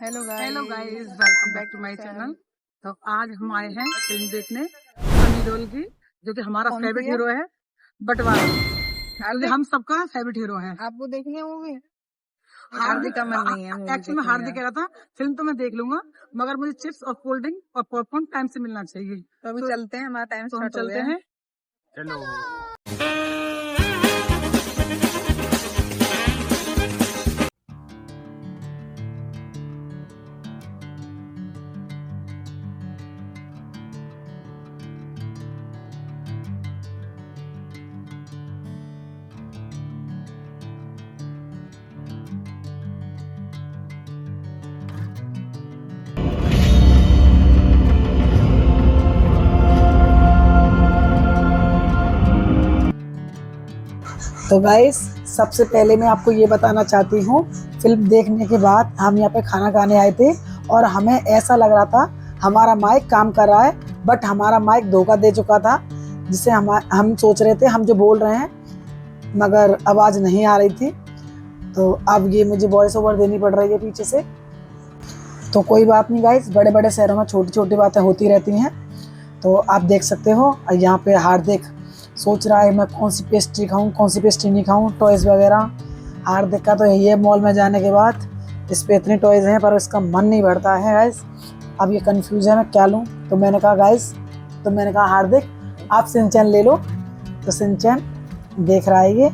Hello hello guys, guys, welcome back to my channel. तो आज हम आए हैं फिल्म देखने सनी देओल की, जो कि हमारा कौन सी फेवरेट है? हीरो है। बटवारा जो हार्दिक। हम सबका फेवरेट हीरो है। आपको देखनी है मूवी? हार्दिक हार्दिक का मन नहीं है मूवी एक्चुअली में देखने हार्दिक का। कह रहा था फिल्म तो मैं देख लूंगा, मगर मुझे चिप्स और कोल्ड ड्रिंक और पॉपकॉर्न टाइम से मिलना चाहिए। तो अभी चलते हैं, हमारा टाइम हम स्टार्ट हो चलते गया है। हैं। चलो। तो गाइस, सबसे पहले मैं आपको ये बताना चाहती हूँ, फिल्म देखने के बाद हम यहाँ पे खाना खाने आए थे और हमें ऐसा लग रहा था हमारा माइक काम कर रहा है, बट हमारा माइक धोखा दे चुका था, जिससे हम सोच रहे थे हम जो बोल रहे हैं मगर आवाज़ नहीं आ रही थी। तो अब ये मुझे वॉइस ओवर देनी पड़ रही है पीछे से। तो कोई बात नहीं गाइस, बड़े बड़े शहरों में छोटी छोटी बातें होती रहती हैं। तो आप देख सकते हो यहाँ पे हार्दिक सोच रहा है मैं कौन सी पेस्ट्री खाऊं, कौन सी पेस्ट्री नहीं खाऊं, टॉयज़ वगैरह। हार्दिक का तो यही है, मॉल में जाने के बाद इस पे इतने टॉयज़ हैं पर इसका मन नहीं भरता है गाइस। अब ये कंफ्यूज है मैं क्या लूं। तो मैंने कहा हार्दिक आप सिंचैन ले लो। तो सिंचैन देख रहा है ये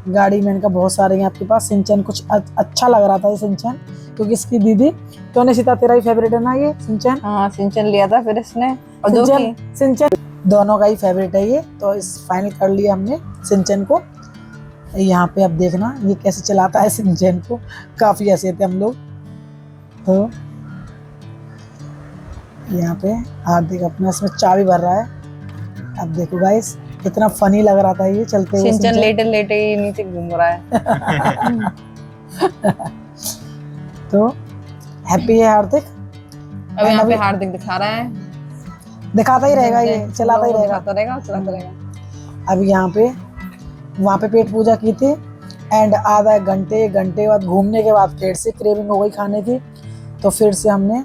गाड़ी में, इनका बहुत सारे हैं आपके पास। सिंचैन कुछ अच्छा लग रहा था ये सिंचैन, क्योंकि इसकी दीदी तो निशिता तेरा ही फेवरेट है ना ये सिंचैन। हाँ, सिंचन लिया था फिर इसने। और जो सिंचन दोनों का ही फेवरेट है ये, तो इस फाइनल कर लिया हमने सिंचन को। यहाँ पे अब देखना ये कैसे चलाता है सिंचन को, काफी हंसे थे हम लोग। तो यहाँ पे हार्दिक अपना इसमें चाबी भर रहा है। अब देखो गाइस, कितना फनी लग रहा था ये चलते हुए सिंचन लेटे लेटे ही नीचे घूम रहा है। तो हैप्पी है हार्दिक। अब यहाँ पे हार्दिक दिखा रहा है, दिखाता ही रहेगा, ये चलाता ही रहेगा। चलाता रहेगा। अब यहाँ पे वहाँ पे पेट पूजा की थी एंड आधा घंटे बाद घूमने के बाद फिर से क्रेविंग हो गई खाने की। तो फिर से हमने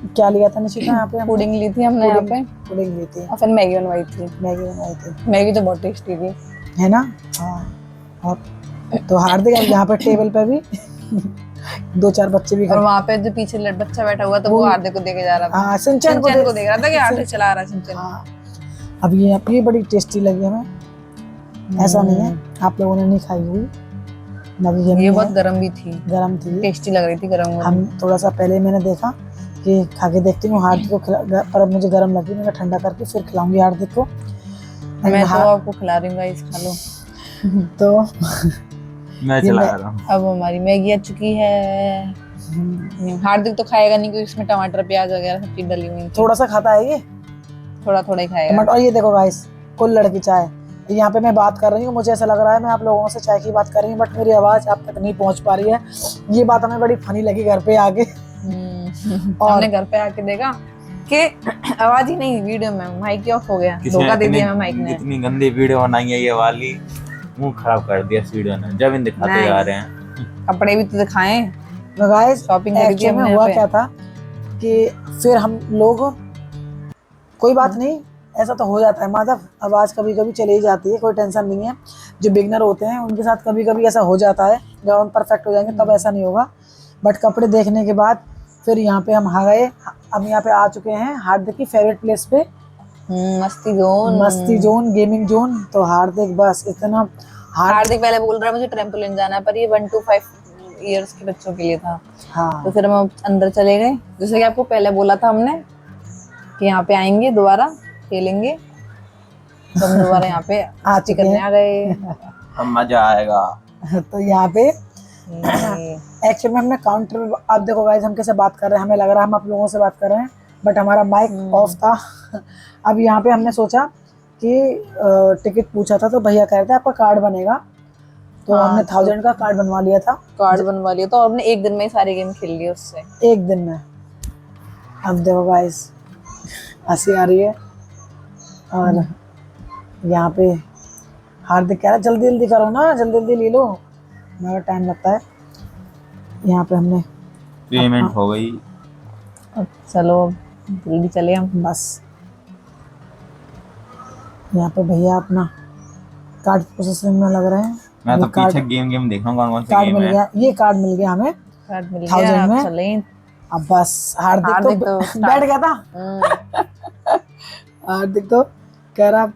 क्या लिया था निशिता, यहाँ पे पुडिंग ली थी हमने यहाँ पे, पुडिंग ली थी और फिर मैगी बनवाई थी। मैगी तो बहुत टेस्टी थी, है ना। हाँ। और तो हार्दिक अब यहाँ पे टेबल पे भी दो चार बच्चे भी, और वहाँ पे जो पीछे बच्चा बैठा हुआ था वो हार्दिक को देके जा रहा था। हाँ, सिंचन को देख रहा था कि हार्दिक चला रहा है सिंचन। हाँ। अब ये बड़ी टेस्टी लगी हमें, ऐसा नहीं है आप लोगों ने नहीं खाई हुई। ये बहुत गरम भी थी, गरम थी, टेस्टी लग रही थी गरम। हम थोड़ा सा पहले मैंने देखा कि खा के देखती हूँ हार्दिक को पर अब मुझे गरम लगी, मैं ठंडा करके फिर खिलाऊंगी हार्दिक को। मैं तो आपको खिला रही हूँ गाइस, खा लो। तो मैं चला रहा हूँ। अब हमारी मैगी आ चुकी है। हार्दिक तो खाएगा नहीं, क्योंकि इसमें टमाटर प्याज वगैरह सब चीज डली हुई है। थोड़ा सा खाता है ये, थोड़ा ही खाएगा। और ये देखो गाइस, कुल्हड़ की चाय। यहाँ पे मैं बात कर रही हूँ, मुझे ऐसा लग रहा है मैं आप लोगों से चाय की बात कर रही हूँ, बट मेरी आवाज आप तक नहीं पहुँच पा रही है। ये बात हमें बड़ी फनी लगी घर पे आके। और हमने घर पे आके देखा कि आवाज ही नहीं, वीडियो में माइक ऑफ हो गया। धोखा दे दिया हमें माइक ने। इतनी गंदी वीडियो बनाई है ये वाली, मुंह खराब कर दिया इस वीडियो ने। जब इन दिखाते जा रहे हैं, कपड़े भी तो दिखाएं। गाइस शॉपिंग एक्चुअली में हुआ क्या था कि फिर हम लोग, कोई बात नहीं, ऐसा तो हो जाता है माधव, आवाज़ कभी कभी चली ही जाती है, कोई टेंशन नहीं है। जो बिगनर होते हैं उनके साथ कभी कभी ऐसा हो जाता है, जब हम परफेक्ट हो जाएंगे तब ऐसा नहीं होगा। बट कपड़े देखने के बाद फिर यहाँ पे हम आ गए। अब यहाँ पे आ चुके हैं हार्दिक की फेवरेट प्लेस पे, मस्ती जोन, गेमिंग जोन। तो हार्दिक बस इतना, हार्दिक पहले बोल रहा है मुझे ट्रैम्पोलिन जाना है, पर ये 1 to 5 इयर्स के बच्चों के लिए था। हाँ। तो फिर हम अंदर चले गए, जैसे कि आपको पहले बोला था हमने कि यहाँ पे आएंगे दोबारा खेलेंगे, तो हम दोबारा यहाँ पे आरती करने आ गए। अब मजा आएगा। तो यहाँ पे एक्चुअली में हमने काउंटर, आप देखो गाइस हम कैसे बात कर रहे हैं, हमें लग रहा है हम आप लोगों से बात कर रहे हैं, बट हमारा माइक ऑफ था। अब यहाँ पे हमने सोचा कि टिकट पूछा था तो भैया कह रहे थे आपका कार्ड बनेगा, तो हमने 1000 का कार्ड बनवा लिया था। और हमने एक दिन में ही सारे गेम खेल लिए उससे, एक दिन में। अब देखो गाइस हंसी आ रही है, और यहाँ पे हार्दिक कह रहा है जल्दी करो ना, जल्दी ले लो, मगर टाइम लगता है। यहाँ पे हमने पेमेंट हो गई। अब चलो जल्दी चले हम। बस यहाँ पे भैया अपना कार्ड प्रोसेसिंग में लग रहे हैं। मैं तो ये कार्ड पीछे गेम देख रहा हूँ कौन सी कार्ड गेम मिल है। गया, ये कार्ड मिल गया हमें कार्ड मिल 1000 गया, में। अब चले। अब बस हार्दिक हार्दिक तो तो बैठ गया था। हार्दिक तो कह रहा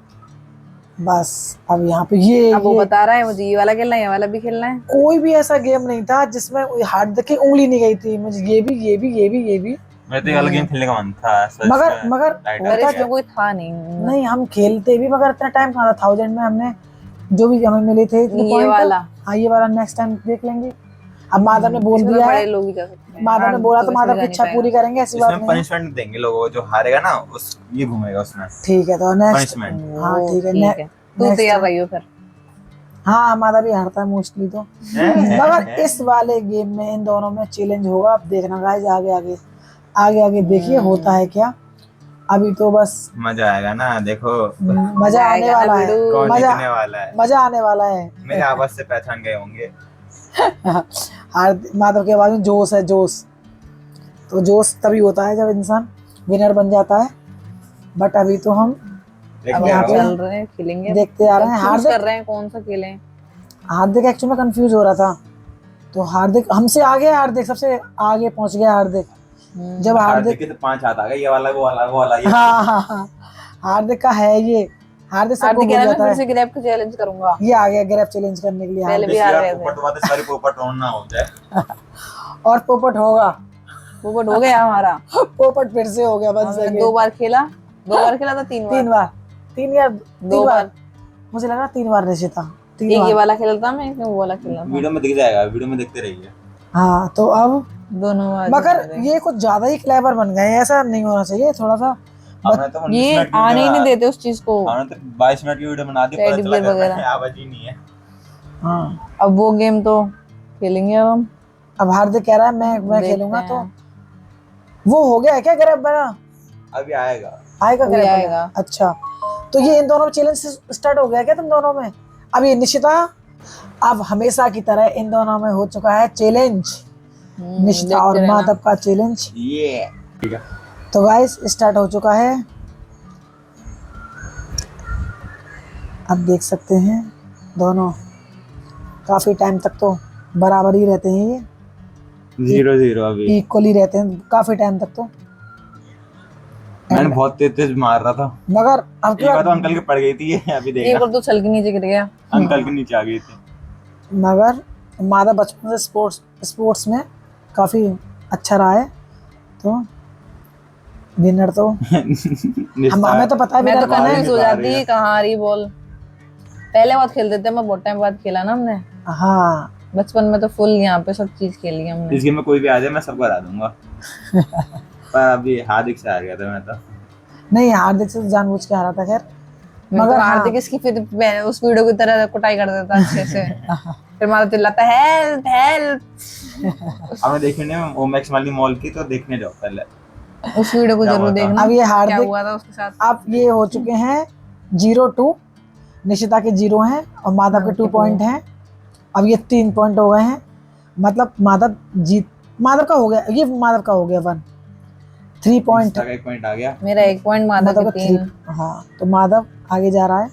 बस अब यहाँ पे अब वो ये बता रहा है मुझे ये वाला खेलना है, ये वाला भी खेलना है। कोई भी ऐसा गेम नहीं था जिसमें हार्दिक की उंगली नहीं गई थी। मुझे ये भी मैं तो ये वाला गेम खेलने का मन था सच मगर में। मगर लाइट पर आ इसमें गया। कोई था नहीं। नहीं हम खेलते भी मगर इतना टाइम कहाँ था। 1000 में हमने जो भी हमें मिले थे इतने ये पॉइंट। वाला हाँ ये वाला नेक्स्ट टाइम देख लेंगे। अब माधव ने बोल इसमें तो दिया बड़े है, लोग ही जा सकते हैं। माधव ने हार्दिक बोला तो तो इसमें माधव जा की नहीं इच्छा पाएगा। पूरी करेंगे, ऐसी बात इसमें नहीं है। पनिशमेंट देंगे लोगों को, जो हारेगा ना उस ये घूमेगा उसमें ठीक है तो नेक्स्ट। पनिशमेंट। हाँ वो ठीक है ठीक है, तू next तैयार time। रहियो फिर। हाँ माधव भी हारता है मोस्टली तो। मगर इस वाले गेम में इन दोनों में चैलेंज होगा। अब देखना गाइस आगे देखिए होता है क्या। अभी तो बस मजा आएगा ना, देखो मजा आने आएगा ना वाला है। वीडू। कौन मजा जीतने वाला है। मजा आने वाला है। मेरे आवाज से पहचान गए होंगे। माधव के आवाज में जोश है, जोश। तो जोश तभी होता है जब इंसान विनर बन जाता है। बट अभी तो हम अब देखते यहाँ हम पे रहो। चल रहे हैं, खेलेंगे। देखते आ रहे हैं। चूज कर हार्दिक रहे हैं कौन सा खेलें। हार्दिक एक्चुअली में कंफ्यूज हो रहा था। तो हार्दिक हमसे आगे है, हार्दिक सबसे आगे पहुंच गया हार्दिक। जब हार्दिक के तो 5 हाथ आ गए, ये वाला वो वाला वो वाला ये। हाँ हार्दिक का है ये। हार्दिक सबको हार्दिक भूल कह रहा है जाता मैं है। फिर से ग्रैब का चैलेंज करूंगा। ये आ गया ग्रैब चैलेंज करने के लिए पहले हार्दिक। भी हार गए थे। पोपट बातें सारी पोपट ऑन ना हो जाए। और पोपट होगा। पोपट हो गया हमारा। पोपट फिर से हो गया बन हमने सके। 2 बार खेला, 2 बार खेला था, 3 बार। 3 बार 3 या 2 3 बार बार। मुझे लगा 3 बार निशिता 3 एक ये बार। वाला खेला था मैं, एक वो वाला खेला था। वीडियो में दिख जाएगा, वीडियो में देखते रहिए। हाँ तो अब दोनों बार मगर जीत गए। ये कुछ ज्यादा ही क्लेवर बन गए हैं। ऐसा नहीं होना चाहिए। थोड़ा सा हमने तो 19 ये मिनट की आने ही वीडियो नहीं बना- देते उस चीज को। हमने तो 22 मिनट की वीडियो बना दी, पता टेडी चला बियर घर में वगैरह। आवाज ही नहीं है। हाँ अब वो गेम तो खेलेंगे अब हम। अब हार्दिक कह रहा है मैं देखते खेलूंगा। तो हैं। वो हो गया है क्या ग्रैब बना अभी आएगा। आएगा अभी ग्रैब बना? आएगा। अच्छा तो ये इन दोनों में चैलेंज स्टार्ट हो गया क्या तुम दोनों में? अब ये निशिता अब हमेशा की तरह इन दोनों में हो चुका है चैलेंज। निशिता और देखते रहना। माधव का चैलेंज। ये ठीक है। तो गाइस स्टार्ट हो चुका है। अब देख सकते हैं दोनों काफी टाइम तक तो बराबर ही रहते हैं। ये 0-0 अभी। इक्वली रहते हैं काफी टाइम तक तो। मैंने बहुत तेज मार रहा था। मगर अब एक बार तो अंकल की पड़ गई थी ये, अभी एक देखना। बार तो छल के नीचे गिर गया। अंकल के नीचे आ गई थी। मगर माधव बचपन से स्पोर्ट्स में काफी अच्छा रहा है। तो विनर तो हमें तो पता है मैं विनर तो कौन है। कंफ्यूज हो जाती कहाँ आ रही बॉल। पहले बहुत खेलते थे, मैं बहुत टाइम बाद खेला ना हमने। हाँ बचपन में तो फुल यहाँ पे सब चीज खेली हमने। इस गेम में कोई भी आ जाए मैं सबको हरा दूंगा। पर अभी हार्दिक से हार गया था मैं तो। नहीं हार्दिक से तो जानबूझ के हारा था खैर। मगर मगर हार्दिक इसकी फिर उस वीडियो की तरह कुटाई कर देता अच्छे से। फिर मारा चिल्लाता हेल्प हेल्प। हमने देखी नहीं वो मैक्स वाली मॉल की, तो देखने जाओ पहले। उस वीडियो को क्या जरूर हुआ था? देखना। अब ये क्या हार्दिक हुआ था उसके साथ। अब ये हो चुके हैं 0-2। निशिता के 0 हैं और माधव के 2 पॉइंट हैं। अब ये 3 पॉइंट हो गए हैं। मतलब माधव का हो गया, ये माधव का हो गया 1 3 पॉइंट। इसका 1 पॉइंट आ गया। मेरा 1 पॉइंट, माधव माधव के का 3। 3। हाँ तो माधव आगे जा रहा है।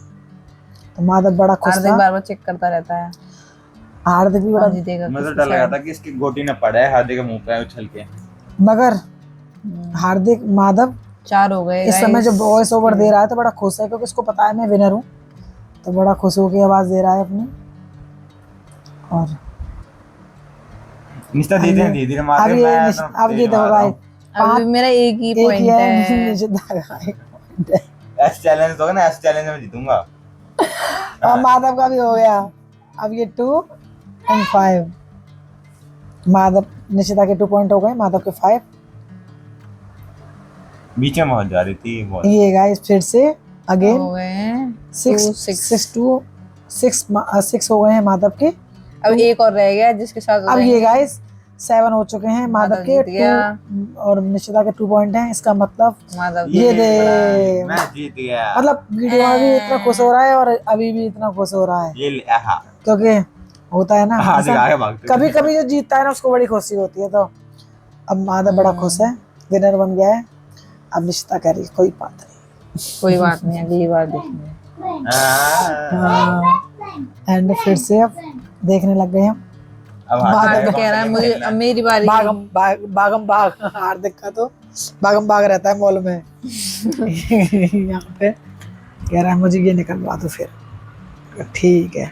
तो माधव बड़ा खुश हार्दिक था। बार बार चेक करता रहता है हार्दिक भी बड़ा कौन जीतेगा मुझे तो किसकी डर लगा side। था कि इसकी गोटी न पड़े हार्दिक के मुंह पे उछल के। मगर हार्दिक माधव 4 हो गए इस समय guys। जो वॉइस ओवर दे रहा है तो बड़ा खुश है क्योंकि उसको पता है मैं विनर हूँ। तो बड़ा खुश होकर आवाज दे रहा है अपनी। और निश्चित देते हैं, धीरे-धीरे मार अब के ये मैं अब ये देखो भाई अभी मेरा एक ही एक ही पॉइंट है है। निशिता का 1 point है। एस चैलेंज होगा ना, एस चैलेंज में जीतूंगा। और माधव का भी हो गया। अब ये 2 और 5। माधव निशिता के 2 पॉइंट हो गए, माधव के 5। बीच में पहुंच जा रही थी बॉल। ये गाइस फिर से अगेन हो गए हैं 6 हो गए हैं माधव के। अब एक और रह गया जिसके साथ हो अब ये जाएंगे। गाइस 7 हो चुके हैं माधव माधव के जीत गया। 2 और निशिता के 2 पॉइंट हैं। इसका मतलब माधव ये दे मैं जीत गया। मतलब वीडियो में भी इतना खुश हो रहा है और अभी भी इतना खुश हो रहा है ये ले आहा। क्योंकि होता है ना हार्दिक इंसान आगे भागते कभी कभी जो जीतता है ना उसको बड़ी खुशी होती है। तो अब माधव बड़ा खुश है, विनर बन गया है। अब निश्चिता कह रही है कोई बात नहीं। कोई बात नहीं, अगली बार देखेंगे। एंड फिर से अब देखने लग गए हम। अब हार्दिक कह रहा है मुझे अब मेरी बारी है। बागम बाग हार्दिक का तो बागम बाग रहता है मॉल में। यहाँ पे कह रहा है मुझे ये निकलवा दो फिर। ठीक है,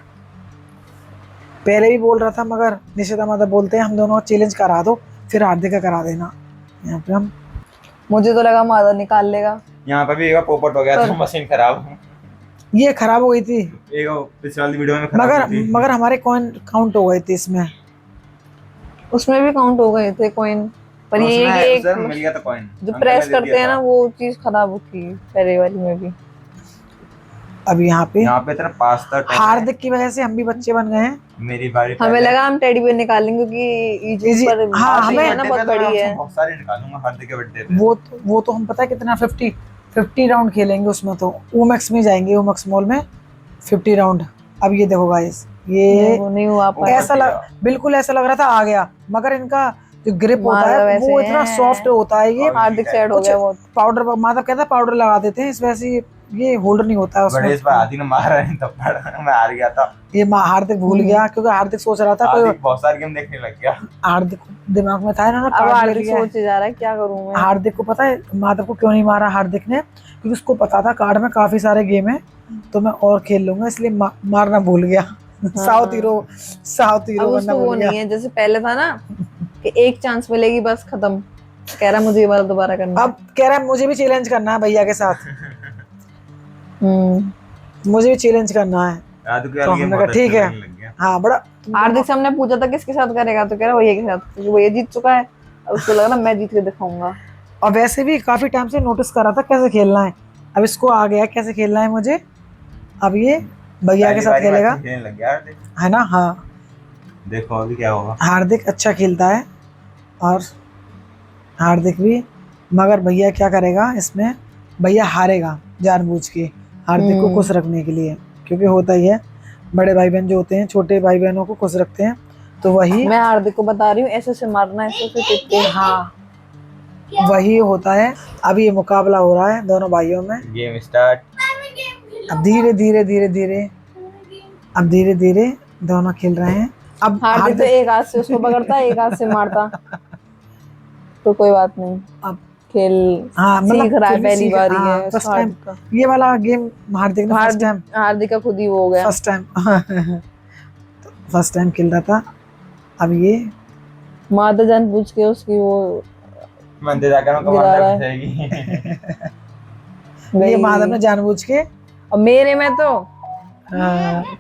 पहले भी बोल रहा था मगर निशिता माता बोलते हैं हम दोनों चैलेंज करा दो, फिर हार्दिक का करा देना। यहाँ पे हम मुझे तो लगा माधव निकाल लेगा। यहाँ पे भी एक पोपट हो गया था, मशीन खराब। ये खराब हो गई थी एक पिछली वाली वीडियो में खराब हुई थी। मगर हमारे कॉइन काउंट हो गए थे इसमें। उसमें भी काउंट हो गए थे कॉइन, पर ये उसमें एक सर मिल गया था कॉइन जो प्रेस करते हैं ना वो चीज खराब होती है पहले वाली में भी। अब यहाँ पे तेरा पास्ता हार्दिक की वजह से हम भी बच्चे बन गए हैं। मेरी बारी। हमें लगा हम टेडी बेयर निकालेंगे क्योंकि Easy- पर हाँ, बात हमें है ना बहुत बड़ी है। बहुत सारे निकालूंगा हार्दिक के बर्थडे पे। वो तो हम पता है कितना 50 राउंड खेलेंगे उसमें। तो ओमैक्स में जाएंगे, ओमैक्स मॉल में 50 राउंड। अब ये देखो गाइस, ये वो नहीं हुआ पाया। ऐसा बिल्कुल ऐसा लग रहा था आ गया, मगर इनका जो ग्रिप होता है वो इतना सॉफ्ट होता है। ये हार्दिक सेट हो गया बहुत। पाउडर, माधव कहता है पाउडर लगा देते हैं इस वजह से ये होल्डर नहीं होता है उसमें। बड़े इस बार आदि ने मार रहे हैं तब मैं हार गया था। ये हार्दिक भूल गया क्योंकि हार्दिक सोच रहा था कोई बहुत सारे गेम देखने लग गया। हार्दिक दिमाग में था ना, अब हार्दिक सोच जा रहा है क्या करूं मैं। हार्दिक को पता है माधव को क्यों नहीं मारा हार्दिक ने, क्योंकि उसको पता था कार्ड में काफी सारे गेम है तो मैं और खेल लूंगा, इसलिए मारना भूल गया। साउथ हीरो बनना वो भूल गया। नहीं है जैसे पहले था ना कि एक चांस मिलेगी बस खत्म। कह रहा मुझे ये बार दोबारा करना। अब कह रहा है मुझे भी चैलेंज करना है भैया के साथ। मुझे भी चैलेंज करना है। तो हमने कहा ठीक है। हाँ बड़ा हार्दिक से हमने पूछा था किसके साथ करेगा तो कह रहा भैया के साथ, क्योंकि भैया जीत चुका है। अब उसको लग रहा मैं जीत के दिखाऊंगा। और वैसे भी काफी टाइम से नोटिस कर रहा था कैसे खेलना है, अब इसको आ गया कैसे खेलना है मुझे। अब ये भैया के साथ खेलेगा है ना। हाँ देखो अभी क्या होगा। हार्दिक अच्छा खेलता है और हार्दिक भी, मगर भैया क्या करेगा इसमें, भैया हारेगा जानबूझ के हार्दिक को खुश रखने के लिए, क्योंकि होता ही है बड़े भाई बहन जो होते हैं छोटे भाई बहनों को खुश रखते हैं। तो वही मैं हार्दिक को बता रही हूँ ऐसे से मारना, ऐसे से टिप के। हाँ वही होता है। अब ये मुकाबला हो रहा है दोनों भाइयों में। Game start. अब धीरे धीरे दोनों खेल रहे हैं। अब हार्दिक तो एक हाथ से उसको पकड़ता एक हाथ से मारता तो कोई बात नहीं। अब खेल सीख रहा है, पहली बारी है फर्स्ट टाइम ये वाला गेम हार्दिक ने फर्स्ट टाइम, हार्दिक का खुद ही वो हो गया फर्स्ट टाइम खेल रहा था। अब ये माधव जानबूझ के उसकी वो मंदिर जाकर ये माधव ने जानबूझ के। अब मेरे में तो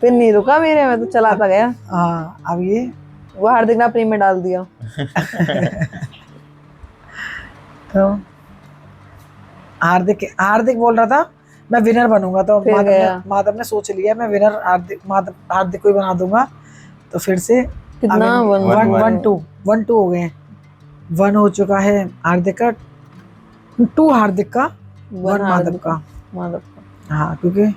फिर नहीं रुका, मेरे में तो चलाता गया। हाँ अब ये वो हार्दिक ने अपनी में डाल दिया। तो हार्दिक बोल रहा था मैं विनर बनूंगा, तो माधव ने सोच लिया मैं विनर हार्दिक को ही बना दूंगा। तो फिर से कितना 1-2 हो गए हैं। 1 हो चुका है हार्दिक का, 2 हार्दिक का, 1 माधव का। हाँ क्योंकि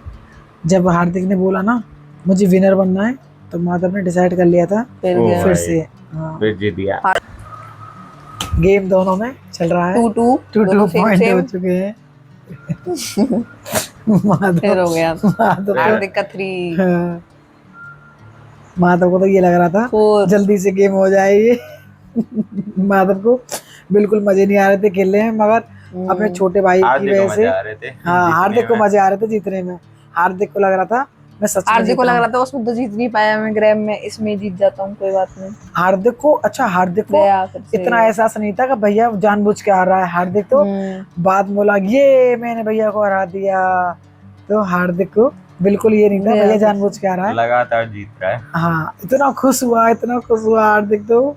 जब हार्दिक ने बोला ना मुझे विनर बनना है तो माधव ने डिसाइड कर लिया था फिर से। हाँ फिर जीत गया। गेम दोनों में चल रहा है। 2-2 पॉइंट हो चुके हैं। फिर हो गया हार्दिक का 3। माधव को तो ये लग रहा था 4। जल्दी से गेम हो जाए ये। माधव को बिल्कुल मजे नहीं आ रहे थे खेलने में, मगर अपने छोटे भाई की वजह से हाँ हार्दिक को मजे आ रहे थे जीतने में। हार्दिक को लग रहा था मैं सच में हार्दिक को लग रहा था उसमें तो जीत नहीं पाया मैं ग्रैब में, इसमें जीत जाता हूँ कोई बात नहीं। हार्दिक को इतना एहसास नहीं था कि भैया जानबूझ के हार रहा है। हार्दिक तो बाद बोला ये मैंने भैया को हरा दिया, तो हार्दिक को बिल्कुल ये नहीं था भैया जानबूझ के आ रहा है, लगातार जीत रहा है। हाँ इतना खुश हुआ हार्दिक तो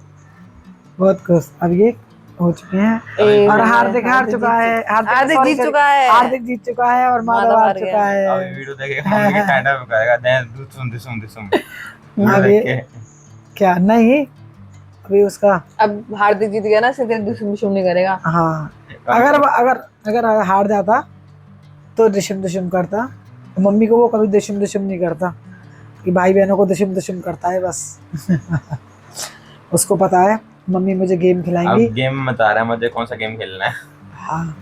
बहुत खुश। अब ये हो चुके हैं और हार्दिक हार चुका है। हार्दिक जीत चुका है। हार्दिक जीत चुका है और माधव हार चुका है। अभी वीडियो देखेगा मम्मी के स्टैंड अप करेगा सुन अभी क्या नहीं अभी उसका अब हार्दिक जीत गया ना, सीधे दुश्मन नहीं करेगा। हाँ अगर हार जाता तो दुश्मन करता, मम्मी को वो कभी दुश्मन नहीं करता कि भाई बहनों को दुश्मन करता है बस। उसको पता है मम्मी मुझे गेम खिलाएंगी। अब गेम में बता रहा है मुझे कौन सा गेम खेलना है। हाँ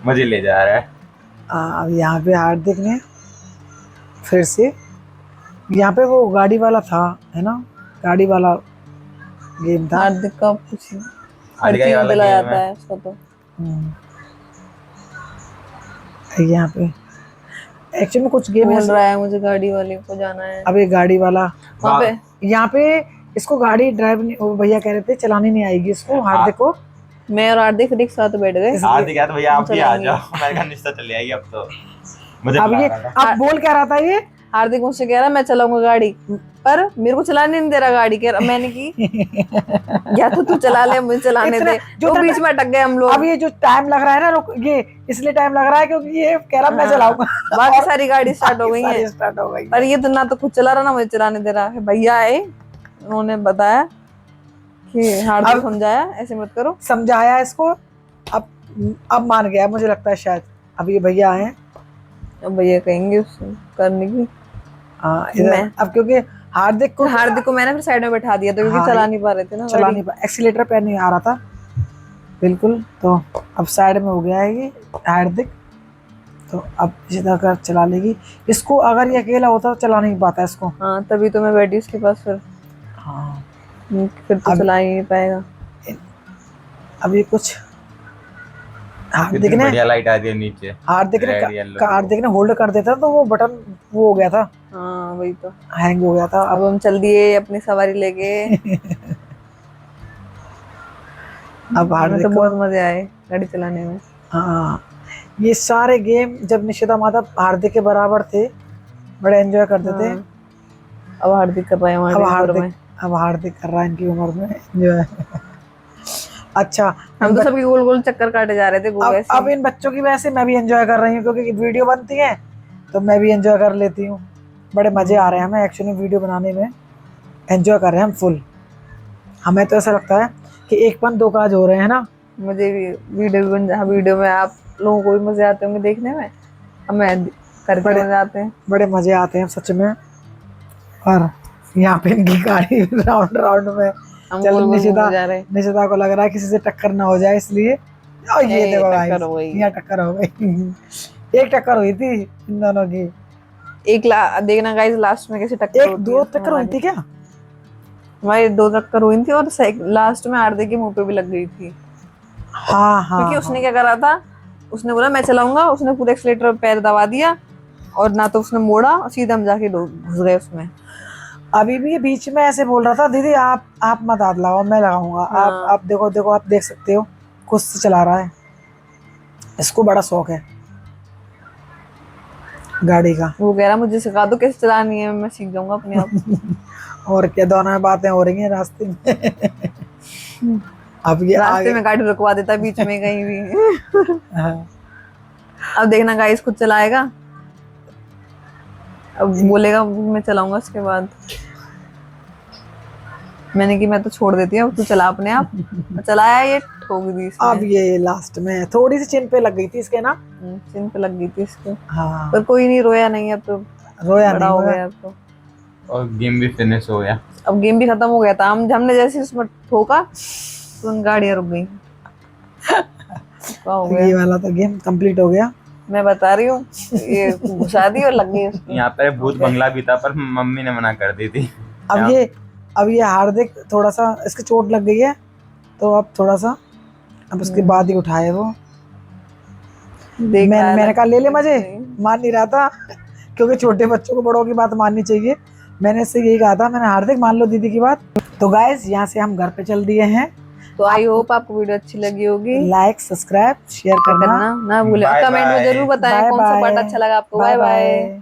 मुझे ले जा रहा है। अब यहाँ पे हार्दिक ने फिर से, यहाँ पे वो गाड़ी वाला था, है ना, गाड़ी वाला गेम था। हार्दिक का कुछ हर हार्दिक चीज का वाला दिला गेम जाता है। है उसका तो। यहाँ पे एक्चुअली में कुछ गेम बोल है। रहा है मुझे गाड़ी वाले को जाना है अब ये गाड़ी वाला वहाँ पे। यहाँ पे इसको गाड़ी ड्राइव नहीं, वो भैया कह रहे थे चलानी नहीं आएगी इसको, हार्दिक को। मैं और हार्दिक फिर एक साथ बैठ गए। हार्दिक कहता भैया आप भी आ चलाएंगे। जाओ। मैंने कहा निश्चित चली आएगी अब तो। मुझे अब बुला ये रहा था। अब बोल क्या रहा था ये हार्दिक मुझसे कह रहा मैं चलाऊंगा गाड़ी, पर मेरे को चलाने नहीं दे रहा गाड़ी। कह रहा मैंने की या तो तू चला ले, मुझे चलाने इतना- दे। जो तो बीच में अटक गए हम लोग। अब ये जो टाइम लग रहा है ना, रुक, ये इसलिए टाइम लग रहा है क्योंकि ये कह रहा मैं चलाऊंगा। बाकी सारी गाड़ी स्टार्ट हो गई है, स्टार्ट हो गई पर ये तो ना तो खुद चला रहा ना मुझे चलाने दे रहा है। भैया आए, उन्होंने बताया कि हार्दिक अब- समझाया ऐसे मत करो। समझाया इसको। अब मान गया मुझे लगता है शायद। अब ये भैया आए हैं। अब भैया कहेंगे उससे करने की। हाँ, इधर मैं- अब क्योंकि हार्दिक को हार्दिक को मैंने फिर साइड में बैठा दिया था क्योंकि हाँ, चला नहीं पा रहे थे ना चला गाड़ी। नहीं पा, एक्सीलेटर पे नहीं आ रहा था बिल्कुल। तो अब साइड में हो गया है ये हार्दिक। तो अब इसी तरह कर चला लेगी इसको। अगर ये अकेला होता तो चला नहीं पाता इसको। हाँ तभी तो मैं बैठी उसके पास फिर। हाँ फिर तो अब- चला ही नहीं पाएगा। अब ये कुछ हार्दिक कितनी ने बढ़िया लाइट आ रही है नीचे। हार्दिक ने Red, yellow, हार्दिक ने होल्ड कर देता तो वो बटन वो हो गया था, हाँ वही तो। हैंग हो गया था। अब हम चल दिए अपनी सवारी लेके। अब हमें हार्दिक तो को बहुत मजे आए गाड़ी चलाने में। हाँ, ये सारे गेम जब निशिता माता हार्दिक के बराबर थे बड़े एंजॉय करते थे। हाँ। अब हार्दिक कर रहे हैं अब हमारे घर में। अब हार्दिक कर रहा है इनकी उम्र में एंजॉय। अच्छा हम तो सबकी गोल गोल चक्कर काटे जा रहे थे गोवा से। अब इन बच्चों की वजह से मैं भी एंजॉय कर रही हूँ क्योंकि वीडियो बनती है तो मैं भी एंजॉय कर लेती हूँ। बड़े मजे आ रहे हैं हमें एक्चुअली वीडियो बनाने में, एंजॉय कर रहे हैं हम फुल। हमें तो ऐसा लगता है कि एक पन दो काज हो रहे हैं ना। मुझे भी वीडियो भी बन जा, वीडियो में आप लोगों को भी मजे आते होंगे देखने में, हमें करके मजे आते हैं। बड़े मजे आते हैं सच में। और यहाँ पे इनकी गाड़ी राउंड राउंड में हम चल गोल गोल निशिता घूमने जा रहे हैं। निशिता को लग रहा है किसी से टक्कर ना हो जाए इसलिए। और ये ए, देखो टक्कर गाइस, हो गई। यहाँ टक्कर हो गई। एक टक्कर हुई थी इन दोनों की। देखना गाइस लास्ट में कैसे टक्कर एक होती दो है टक्कर हुई थी क्या? हमारी 2 टक्कर हुई थी और लास्ट में हार्दिक के मुंह पे भी लग गई थी। हाँ हाँ क्योंकि उसने क्या करा था, उसने बोला मैं चलाऊंगा, उसने पूरे एक्सीलेटर पे पैर दबा दिया और ना तो उसने मोड़ा और सीधा हम जाके घुस गए उसमें। अभी भी ये बीच में ऐसे बोल रहा था दीदी आप मत हाथ लगाओ मैं लगाऊंगा। हाँ। आप देखो आप देख सकते हो खुद से चला रहा है, इसको बड़ा शौक है गाड़ी का। वो कह रहा मुझे सिखा दो कैसे चलानी है, मैं सीख जाऊंगा अपने आप। और क्या दोनों में बातें हो रही हैं रास्ते में। अब ये रास्ते आगे में गाड़ी रुकवा देता है बीच में कहीं भी। हाँ, अब देखना गाइस खुद चलाएगा, अब बोलेगा मैं चलाऊंगा। उसके बाद मैंने कि मैं तो छोड़ देती हूँ, तू चला अपने आप। चलाया, ये ठोक दी इसने। अब ये लास्ट में थोड़ी सी चिन पे लग गई थी इसके ना। चिन पे लग गई थी इसको, हाँ पर कोई नहीं, रोया नहीं। अब तो रोया बड़ा नहीं हो होगा। गया अब तो। और गेम भी फिनिश हो गया। अब गेम भी खत्म हो गया था। हमने जैसे उसमें ठोका तो गाड़ियां रुक गई। क्या हो ये गया वाला तो गेम कंप्लीट हो गया। मैं बता रही हूँ, ये घुसा दी और लग गई उसको। यहाँ पर भूत बंगला भी था पर मम्मी ने मना कर दी थी। अब ये हार्दिक थोड़ा सा इसके चोट लग गई है तो अब थोड़ा सा अब उसके बाद ही उठाए वो। देख मैंने कहा ले मजे, मान नहीं रहा था क्योंकि छोटे बच्चों को बड़ों की बात माननी चाहिए। मैंने इससे यही कहा था, मैंने हार्दिक मान लो दीदी की बात। तो गाइस यहाँ से हम घर पे चल दिए हैं। तो आई होप आपको वीडियो अच्छी लगी होगी। लाइक सब्सक्राइब शेयर करना ना भूले, Bye कमेंट में bye. जरूर बताएं Bye कौन सा bye. पार्ट अच्छा लगा आपको। Bye bye bye. बाय।